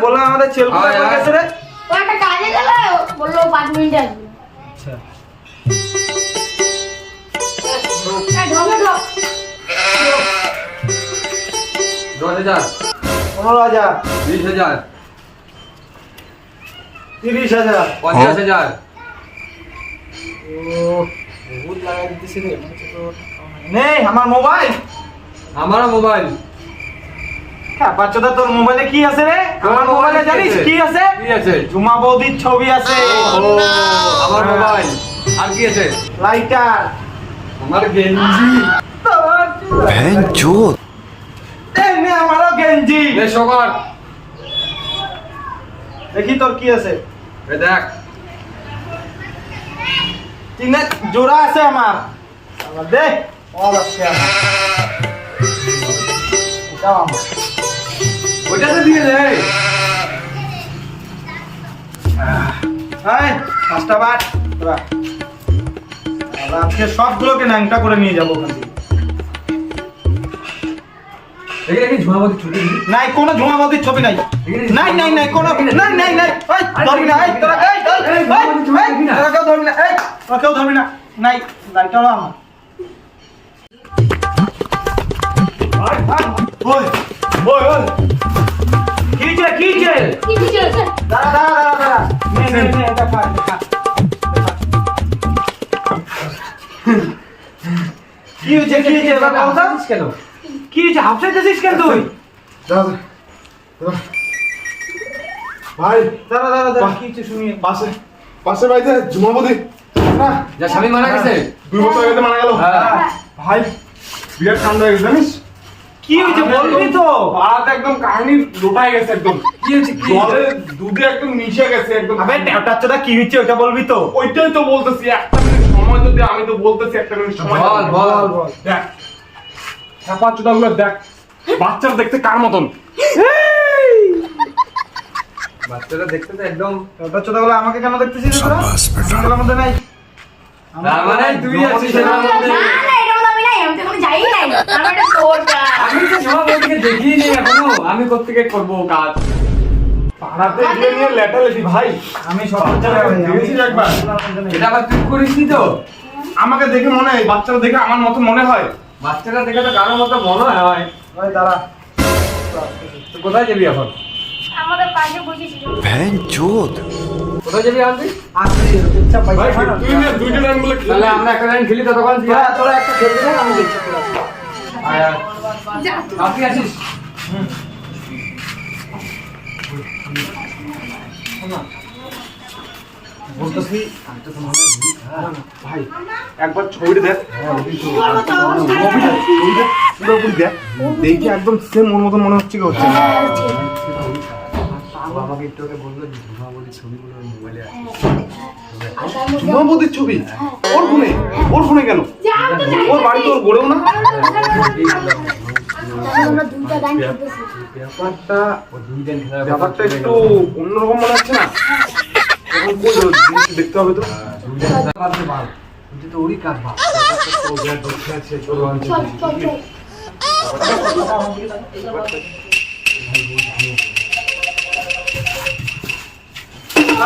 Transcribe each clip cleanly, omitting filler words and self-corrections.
বললাম আমাদের ছেলে কোথায় গেছে রে? ও একটা কাজে গেল, বললো 5 মিনিট আসবে। আচ্ছা ঢোক। 10,000 15,000 20,000 30,000 50,000 ও বহুত লাগাই দিতেছে রে নেই আমার মোবাইল আমারও মোবাইল হ্যাঁ বাচ্চাটা তোর মোবাইলে কি আছে রে? আমার মোবাইলে জানিস কি আছে? কি আছে? জুমা বৌদির ছবি আছে, আমার মোবাইল আর কি আছে? লাইটার, আমার গেঞ্জি ভ্যানচোদ এমনি আমারও গেঞ্জি। লে সবার দেখি তোর কি আছে। এ দেখ তিনে জোড়া আছে আমার দেখ ও বাচ্চা এটাও আমার। ওইটাতে দিয়ে দে এই পাঁচটা বাট তোরা আজকে সবগুলোকে ন্যাংটা করে নিয়ে যাবো ওখান থেকে। এখানে কি ঝুমাবতী ছুটি দিবি? নাই কোনো ঝুমাবতীর ছবি নাই, নাই নাই নাই কোনো নাই নাই নাই এই ধরবি না, এই তোরা এই তোরা কেউ ধরবি না, এই তোরা কেউ ধরবি না, নাই লাইটার আমার। ওই ওই ওই কি যে কি হয়েছে? দাঁড়া দাঁড়া দাঁড়া দাঁড়া নে এটা খা কি হয়েছে এবার বলতো কেন? কি হয়েছে হাফসাইতেছিস কেন তুই? ভাই দাঁড়া দাঁড়া দাঁড়া কি হয়েছে শুনি। পাশে বাড়িতে জুমাবতী না যা স্বামী মারা গেছে 2 বছর আগে মারা গেল। হ্যাঁ। ভাই বিরাট ঠান্ডা হয়ে গেছে জানিস, কি হয়েছে বলবি তো? পাড়াতে একদম কাহিনী লোটায় গেছে, একদম কি হয়েছে? কি জলে দুধে একদম মিশে গেছে একদম। আবে টাচটা কি হয়েছে ওটা বলবি তো? ওইটাই তো বলতেছি, একটা মিনিট সময় তো দে, আমি তো বলতেছি একটা মিনিট সময় দে। বল। দেখ ছাপা চোদাগুলো দেখ, বাচ্চারা দেখতে কার মতন। বাচ্চারা দেখতে তো একদম টাচটা গুলো আমাকে কেন দেখতেছিস তোরা? আমাদের মধ্যে নাই। তার মানে তুই আছিস এর না মধ্যে। না এটা মনে আমি নাই, আমি তো কোনো যাই নাই। আমার এটা তোর কাজ। আমি তো ঝুমাবতীকে দেখিই নি এখনো, আমি কোত্থেকে করবো কাজ? পাড়াতে এগুলো নিয়ে লেটালেটি ভাই, আমি সব দেখেছিস একবার? এটা আবার তুই করিসনি তো? আমাকে দেখে মনে হয়, বাচ্চারা দেখে আমার মতো মনে হয়। বাচ্চারা দেখে তো কারোর মতো মনে হয়। ওই দাঁড়া তুই কোথায় যাবি এখন? আমাদের পাশে বসেছিল। ভ্যানচোদ কোথায় যাবি আনবি? আসছি ইচ্ছা ভাই পয়সা না তুই না দুইটা লাইন বলে খেলে তাহলে আমরা একটা লাইন খেলি ততক্ষণ তুই তোরা তোরা একটা খেলতে দে আমি দেখছি আয় আয়। আপনি আসিস? বলতেছি ভাই একবার ছবিটা দেখ, পুরোপুরি দেখ, দেখে একদম সেম ওর মতন মনে হচ্ছে কি হচ্ছে। আমাকে একটু আগে বললো যে ঝুমাবতীর ছবিগুলো মোবাইলে আছে। জুমাবতীর ছবি ওর ফোনে কেন? ওর বাড়ি তো ওর গড়েও না। আমরা দুইটা গান খেলতেছি। ব্যাপারটা ও দুই দিন খেলার ব্যাপারটা একটু অন্যরকম মনে হচ্ছে না? এখন কই যাবো? জিনিসটা দেখতে হবে তো। তুই তো ওরই কাজ ভাব। চল চল চল।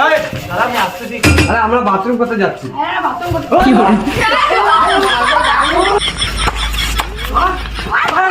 এই দাঁড়া আমি আসতেছি। আরে আমরা বাথরুম করতে যাচ্ছি। হ্যাঁ বাথরুম করতে। আরে